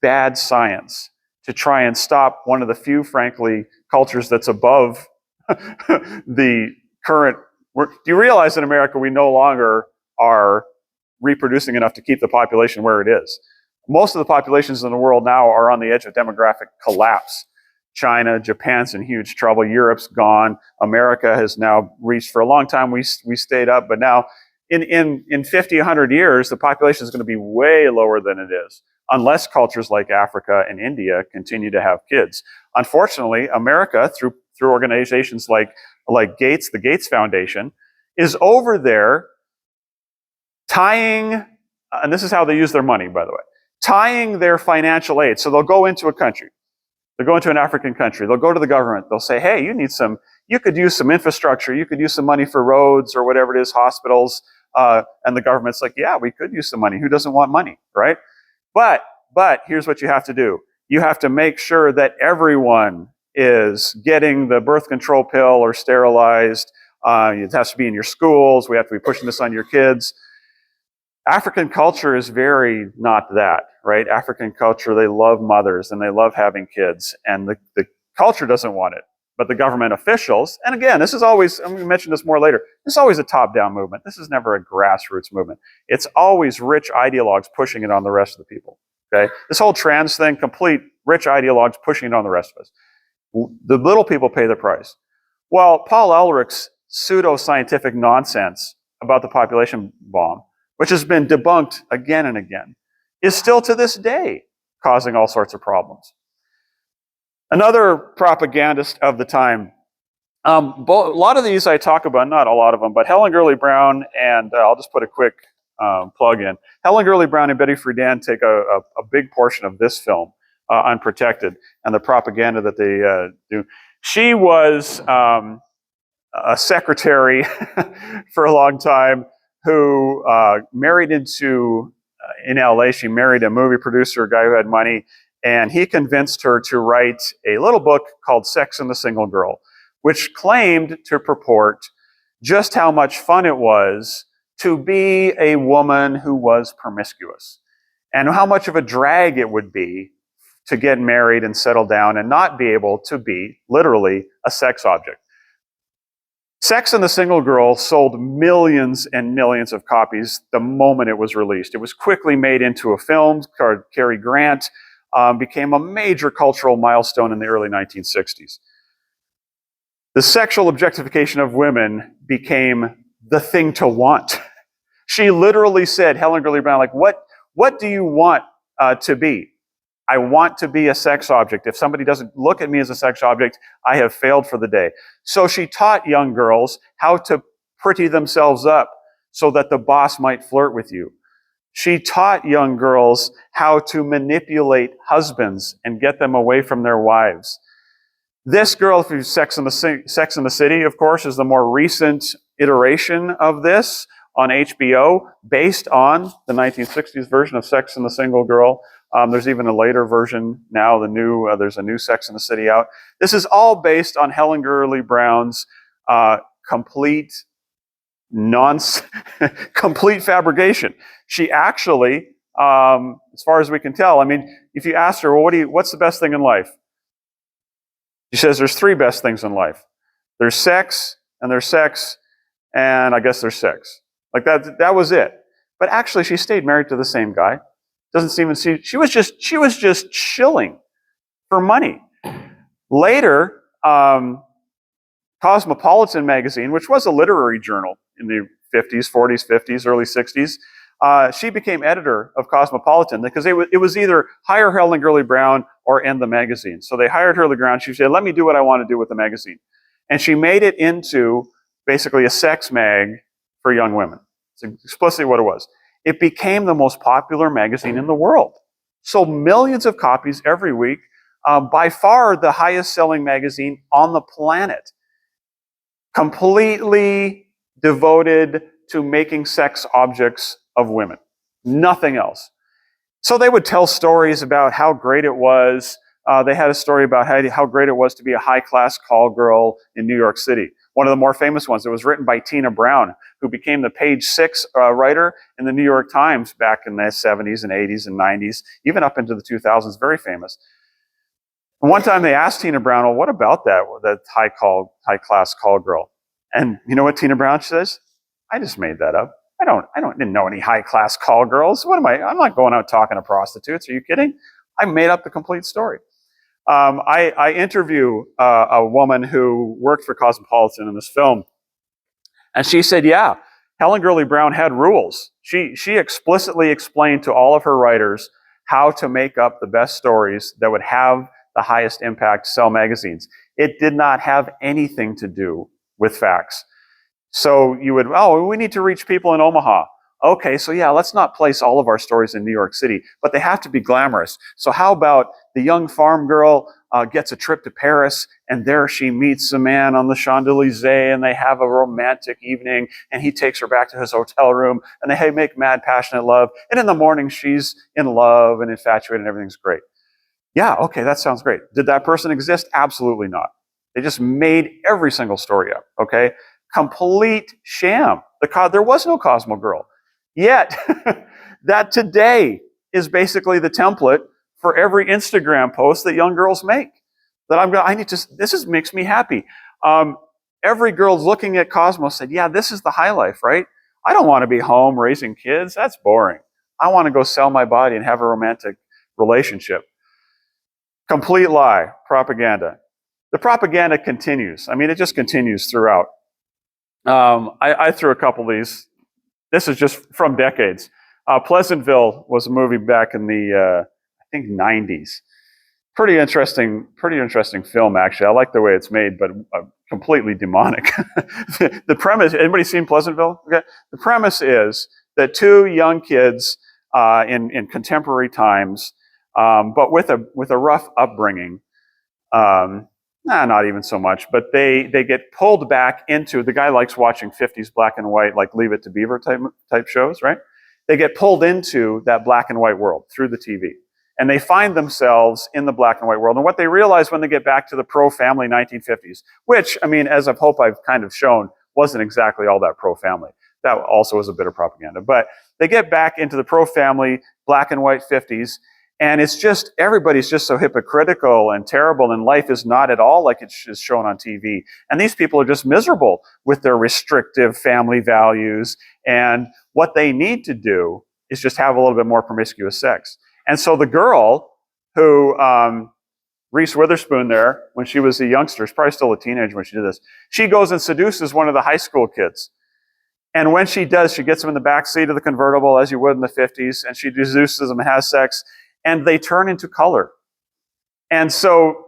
S1: bad science to try and stop one of the few, frankly, cultures that's above the current. Do you realize in America we no longer are reproducing enough to keep the population where it is? Most of the populations in the world now are on the edge of demographic collapse. China, Japan's in huge trouble. Europe's gone. America has now reached, for a long time, we stayed up, but now in 50, 100 years, the population is going to be way lower than it is, unless cultures like Africa and India continue to have kids. Unfortunately, America, through organizations like Gates, the Gates Foundation, is over there tying, and this is how they use their money, by the way, tying their financial aid. So they'll go into a country. They'll go into an African country. They'll go to the government. They'll say, hey, you could use some infrastructure. You could use some money for roads or whatever it is, hospitals. And the government's like, yeah, we could use some money. Who doesn't want money, right? But here's what you have to do. You have to make sure that everyone is getting the birth control pill or sterilized. It has to be in your schools. We have to be pushing this on your kids. African culture is very not that, right? African culture, they love mothers and they love having kids, and the culture doesn't want it. But the government officials, and again, this is always, I'm going to mention this more later, this is always a top-down movement. This is never a grassroots movement. It's always rich ideologues pushing it on the rest of the people, okay? This whole trans thing, complete rich ideologues pushing it on the rest of us. The little people pay the price. Well, Paul Ehrlich's pseudo-scientific nonsense about the population bomb, which has been debunked again and again, is still to this day causing all sorts of problems. Another propagandist of the time, a lot of these I talk about, not a lot of them, but Helen Gurley Brown, and I'll just put a quick plug in. Helen Gurley Brown and Betty Friedan take a big portion of this film, Unprotected, and the propaganda that they do. She was a secretary for a long time who married into, in LA, she married a movie producer, a guy who had money, and he convinced her to write a little book called Sex and the Single Girl, which claimed to purport just how much fun it was to be a woman who was promiscuous, and how much of a drag it would be to get married and settle down and not be able to be literally a sex object. Sex and the Single Girl sold millions and millions of copies the moment it was released. It was quickly made into a film. Cary Grant became a major cultural milestone in the early 1960s. The sexual objectification of women became the thing to want. She literally said, Helen Gurley Brown, like, what do you want to be? I want to be a sex object. If somebody doesn't look at me as a sex object, I have failed for the day. So she taught young girls how to pretty themselves up so that the boss might flirt with you. She taught young girls how to manipulate husbands and get them away from their wives. This girl, through Sex and the City, of course, is the more recent iteration of this on HBO, based on the 1960s version of Sex and the Single Girl. There's even a later version now. There's a new Sex and the City out. This is all based on Helen Gurley Brown's complete complete fabrication. She actually, as far as we can tell, I mean, if you ask her, well, what's the best thing in life? She says there's three best things in life. There's sex, and I guess there's sex. Like that was it. But actually, she stayed married to the same guy. Doesn't even see. She was just shilling for money. Later, Cosmopolitan magazine, which was a literary journal in the 50s, 40s, 50s, early 60s, she became editor of Cosmopolitan because it was either hire Helen Gurley Brown or end the magazine. So they hired Gurley Brown. She said, let me do what I want to do with the magazine. And she made it into basically a sex mag for young women. It's explicitly what it was. It became the most popular magazine in the world. Sold millions of copies every week. By far the highest selling magazine on the planet. Completely devoted to making sex objects of women. Nothing else. So they would tell stories about how great it was. They had a story about how great it was to be a high-class call girl in New York City. One of the more famous ones, it was written by Tina Brown, who became the page 6 writer in the New York Times back in the 70s and 80s and 90s, even up into the 2000s, very famous. One time they asked Tina Brown, well, what about that high-class call girl? And you know what Tina Brown says? I just made that up. Didn't know any high-class call girls. What am I? I'm not going out talking to prostitutes. Are you kidding? I made up the complete story. I interview a woman who worked for Cosmopolitan in this film, and she said, yeah, Helen Gurley Brown had rules. She explicitly explained to all of her writers how to make up the best stories that would have the highest impact, sell magazines. It did not have anything to do with facts. So we need to reach people in Omaha. Okay, so yeah, let's not place all of our stories in New York City, but they have to be glamorous. So how about the young farm girl gets a trip to Paris, and there she meets a man on the Champs-Elysees, and they have a romantic evening, and he takes her back to his hotel room, and they make mad, passionate love, and in the morning she's in love and infatuated, and everything's great. Yeah, okay, that sounds great. Did that person exist? Absolutely not. They just made every single story up, okay? Complete sham. There was no Cosmo Girl. Yet, that today is basically the template for every Instagram post that young girls make. This makes me happy. Every girl looking at Cosmo said, yeah, this is the high life, right? I don't want to be home raising kids. That's boring. I want to go sell my body and have a romantic relationship. Complete lie, propaganda. The propaganda continues. I mean, it just continues throughout. I threw a couple of these. This is just from decades. Pleasantville was a movie back in the, I think, 90s. Pretty interesting film, actually. I like the way it's made, but completely demonic. The premise, anybody seen Pleasantville? Okay. The premise is that two young kids in contemporary times, but with a rough upbringing, not even so much, but they get pulled back into, the guy likes watching 50s black and white, like Leave It to Beaver type shows, right? They get pulled into that black and white world through the TV. And they find themselves in the black and white world. And what they realize when they get back to the pro-family 1950s, which, I mean, as I hope I've kind of shown, wasn't exactly all that pro-family. That also was a bit of propaganda. But they get back into the pro-family, black and white 50s, and it's just, everybody's just so hypocritical and terrible, and life is not at all like it's shown on TV. And these people are just miserable with their restrictive family values, and what they need to do is just have a little bit more promiscuous sex. And so the girl who, Reese Witherspoon there, when she was a youngster, she's probably still a teenager when she did this, she goes and seduces one of the high school kids. And when she does, she gets him in the back seat of the convertible, as you would in the 50s, and she seduces him and has sex, and they turn into color. And so,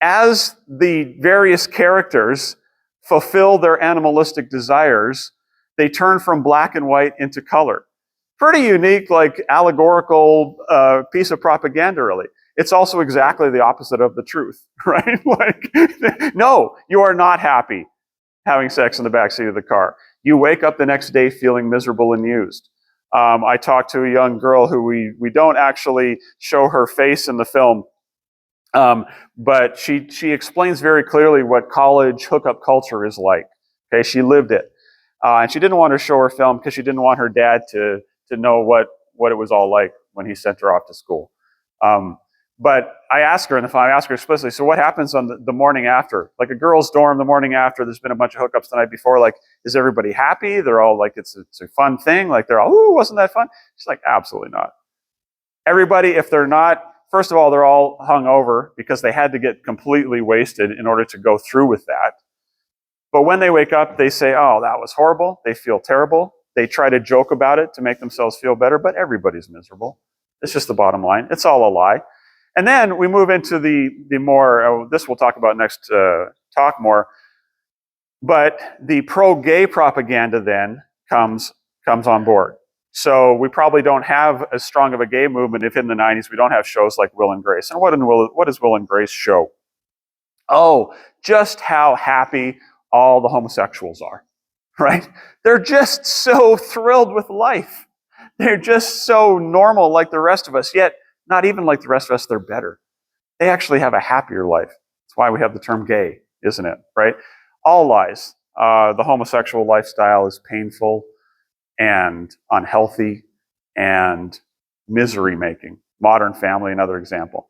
S1: as the various characters fulfill their animalistic desires, they turn from black and white into color. Pretty unique, like allegorical piece of propaganda, really. It's also exactly the opposite of the truth, right? Like, no, you are not happy having sex in the backseat of the car. You wake up the next day feeling miserable and used. I talked to a young girl who we don't actually show her face in the film, but she explains very clearly what college hookup culture is like. Okay, she lived it. And she didn't want to show her film because she didn't want her dad to know what it was all like when he sent her off to school. But I asked her in the film, I asked her explicitly, so what happens on the morning after? Like a girl's dorm the morning after, there's been a bunch of hookups the night before, like, is everybody happy? They're all like, it's a fun thing. Like they're all, ooh, wasn't that fun? She's like, absolutely not. Everybody, if they're not, first of all, they're all hungover because they had to get completely wasted in order to go through with that. But when they wake up, they say, oh, that was horrible. They feel terrible. They try to joke about it to make themselves feel better, but everybody's miserable. It's just the bottom line. It's all a lie. And then we move into the more, this we'll talk about next talk more, but the pro-gay propaganda then comes on board. So we probably don't have as strong of a gay movement if in the 90s we don't have shows like Will and Grace. And what does Will and Grace show? Oh, just how happy all the homosexuals are, right? They're just so thrilled with life. They're just so normal like the rest of us, yet not even like the rest of us, they're better. They actually have a happier life. That's why we have the term gay, isn't it, right? All lies. The homosexual lifestyle is painful and unhealthy and misery-making. Modern Family, another example.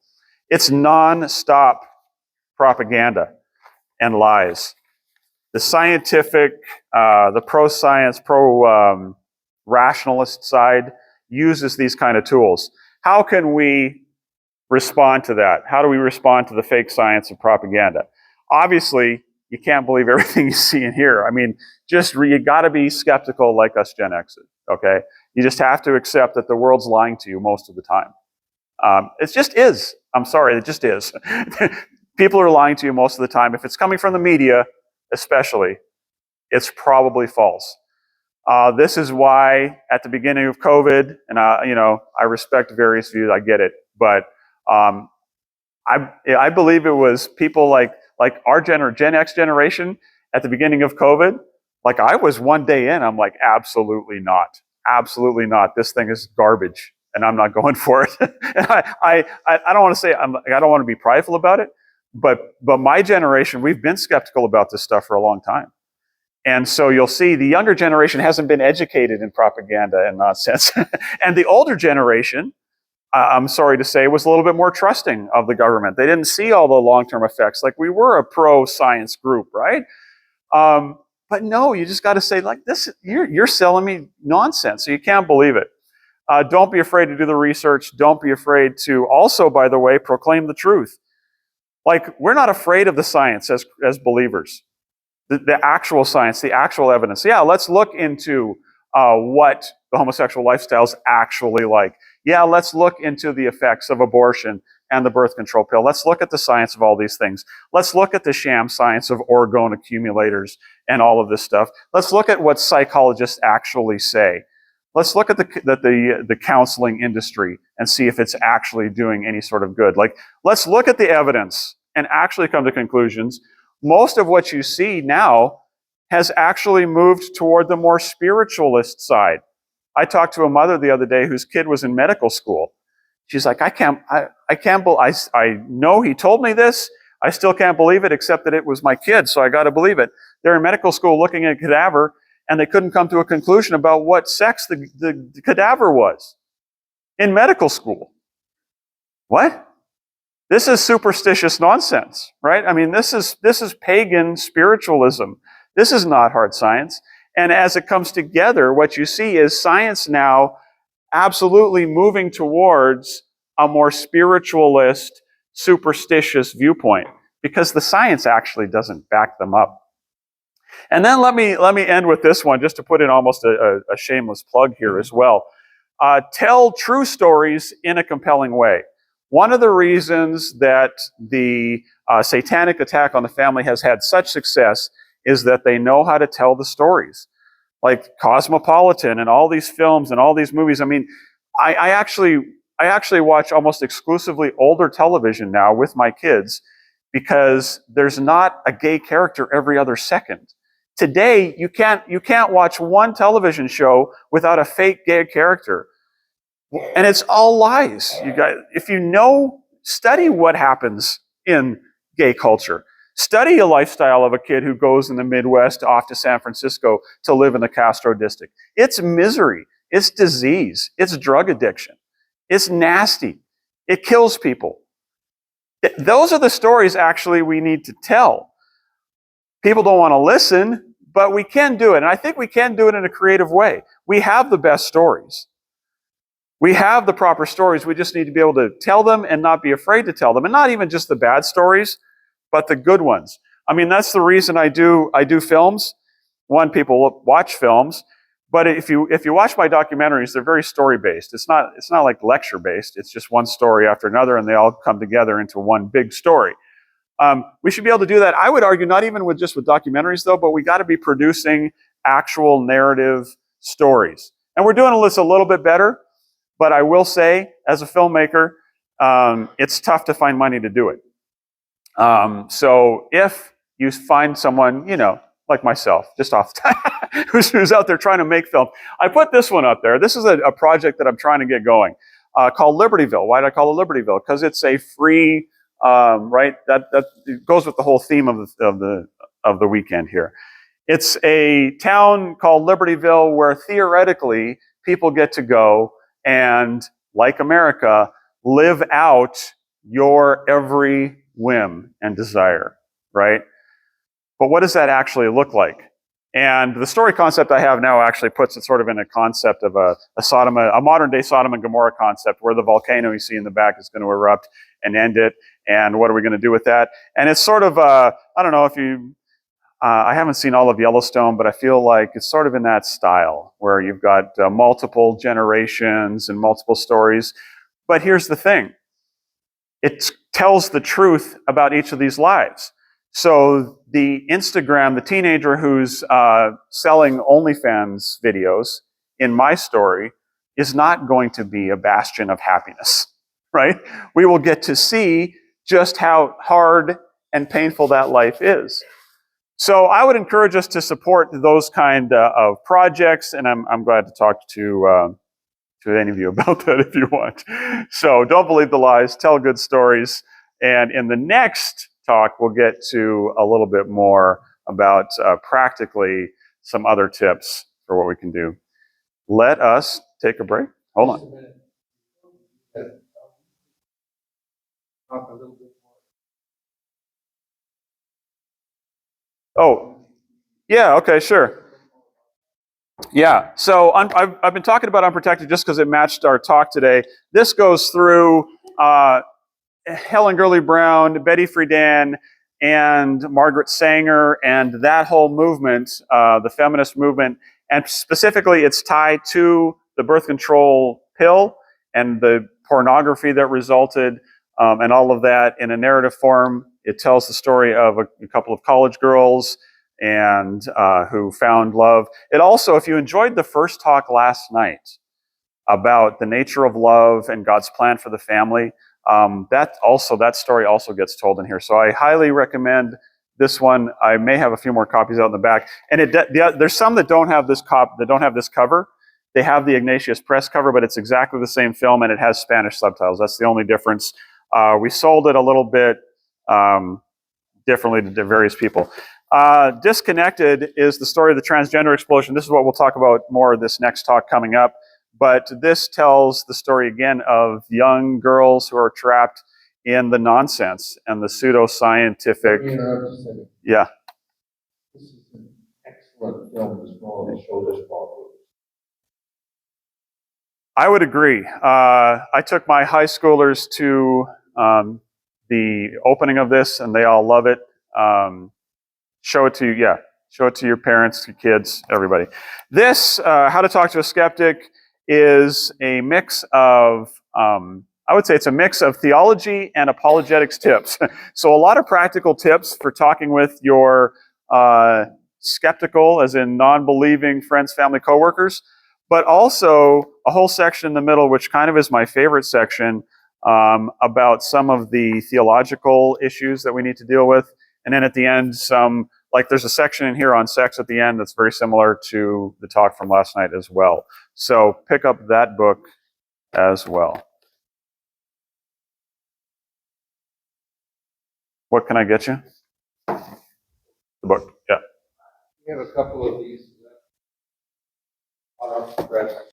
S1: It's non-stop propaganda and lies. The scientific, the pro-science, pro-rationalist side uses these kind of tools. How can we respond to that? How do we respond to the fake science and propaganda? Obviously, you can't believe everything you see and hear. I mean, you got to be skeptical like us Gen Xers, okay? You just have to accept that the world's lying to you most of the time. It just is. I'm sorry, it just is. People are lying to you most of the time. If it's coming from the media, especially, it's probably false. This is why at the beginning of COVID, and I respect various views, I get it, but I believe it was people like our Gen X generation at the beginning of COVID. Like I was one day in, I'm like, absolutely not, this thing is garbage, and I'm not going for it. And I don't want to say I don't want to be prideful about it, but my generation, we've been skeptical about this stuff for a long time. And so you'll see the younger generation hasn't been educated in propaganda and nonsense. And the older generation, I'm sorry to say, was a little bit more trusting of the government. They didn't see all the long-term effects. Like we were a pro-science group, right? But no, you just got to say, like, this, you're selling me nonsense, so you can't believe it. Don't be afraid to do the research. Don't be afraid to also, by the way, proclaim the truth. Like, we're not afraid of the science as believers. The actual science, the actual evidence. Yeah, let's look into what the homosexual lifestyle is actually like. Yeah, let's look into the effects of abortion and the birth control pill. Let's look at the science of all these things. Let's look at the sham science of orgone accumulators and all of this stuff. Let's look at what psychologists actually say. Let's look at the counseling industry and see if it's actually doing any sort of good. Like, let's look at the evidence and actually come to conclusions. Most of what you see now has actually moved toward the more spiritualist side. I talked to a mother the other day whose kid was in medical school. She's like, I know he told me this. I still can't believe it, except that it was my kid, so I got to believe it. They're in medical school looking at a cadaver, and they couldn't come to a conclusion about what sex the cadaver was in medical school. What? This is superstitious nonsense, right? I mean, this is pagan spiritualism. This is not hard science. And as it comes together, what you see is science now absolutely moving towards a more spiritualist, superstitious viewpoint, because the science actually doesn't back them up. And then let me end with this one, just to put in almost a shameless plug here as well. Tell true stories in a compelling way. One of the reasons that the satanic attack on the family has had such success is that they know how to tell the stories. Like Cosmopolitan and all these films and all these movies. I mean, I actually watch almost exclusively older television now with my kids, because there's not a gay character every other second. Today, you can't watch one television show without a fake gay character. And it's all lies. You guys, if you know, study what happens in gay culture. Study a lifestyle of a kid who goes in the Midwest off to San Francisco to live in the Castro district. It's misery. It's disease. It's drug addiction. It's nasty. It kills people. Those are the stories actually we need to tell. People don't want to listen, but we can do it. And I think we can do it in a creative way. We have the best stories. We have the proper stories. We just need to be able to tell them and not be afraid to tell them. And not even just the bad stories, but the good ones. I mean, that's the reason I do films. One, people watch films, but if you watch my documentaries, they're very story-based. It's not like lecture-based. It's just one story after another, and they all come together into one big story. We should be able to do that. I would argue not even with documentaries, though, but we got to be producing actual narrative stories. And we're doing this a little bit better. But I will say, as a filmmaker, it's tough to find money to do it. So if you find someone, like myself, just off the time, who's out there trying to make film, I put this one up there. This is a project that I'm trying to get going, called Libertyville. Why did I call it Libertyville? Because it's a free, right? That goes with the whole theme of the weekend here. It's a town called Libertyville where theoretically people get to go and, like America, live out your every whim and desire, right? But what does that actually look like? And the story concept I have now actually puts it sort of in a concept of a modern-day Sodom and Gomorrah concept, where the volcano you see in the back is going to erupt and end it, and what are we going to do with that? And it's sort of, I don't know if you... I haven't seen all of Yellowstone, but I feel like it's sort of in that style, where you've got multiple generations and multiple stories. But here's the thing. It tells the truth about each of these lives. So the teenager who's selling OnlyFans videos in my story is not going to be a bastion of happiness, right? We will get to see just how hard and painful that life is. So I would encourage us to support those kind of projects, and I'm glad to talk to any of you about that if you want. So don't believe the lies, tell good stories, and in the next talk we'll get to a little bit more about practically some other tips for what we can do. Let us take a break. Hold on. Oh, yeah, okay, sure. Yeah, so I've been talking about unprotected just because it matched our talk today. This goes through Helen Gurley Brown, Betty Friedan, and Margaret Sanger, and that whole movement, the feminist movement, and specifically it's tied to the birth control pill and the pornography that resulted, and all of that in a narrative form. It tells the story of a couple of college girls and who found love. It also, if you enjoyed the first talk last night about the nature of love and God's plan for the family, that story also gets told in here. So I highly recommend this one. I may have a few more copies out in the back, and there's some that don't have this cover. They have the Ignatius Press cover, but it's exactly the same film, and it has Spanish subtitles. That's the only difference. We sold it a little bit differently to various people. Disconnected is the story of the transgender explosion. This is what we'll talk about more this next talk coming up. But this tells the story again of young girls who are trapped in the nonsense and the pseudoscientific. Yeah.
S2: This is an excellent film as well to show this problem.
S1: I would agree. I took my high schoolers to the opening of this, and they all love it. Show it to show it to your parents, your kids, everybody. This How to Talk to a Skeptic is a mix of I would say it's a mix of theology and apologetics tips. So a lot of practical tips for talking with your skeptical, as in non-believing friends, family, coworkers, but also a whole section in the middle, which kind of is my favorite section, about some of the theological issues that we need to deal with. And then at the end, there's a section in here on sex at the end that's very similar to the talk from last night as well. So pick up that book as well. What can I get you? The book, yeah.
S2: We have a couple of these hot off the press.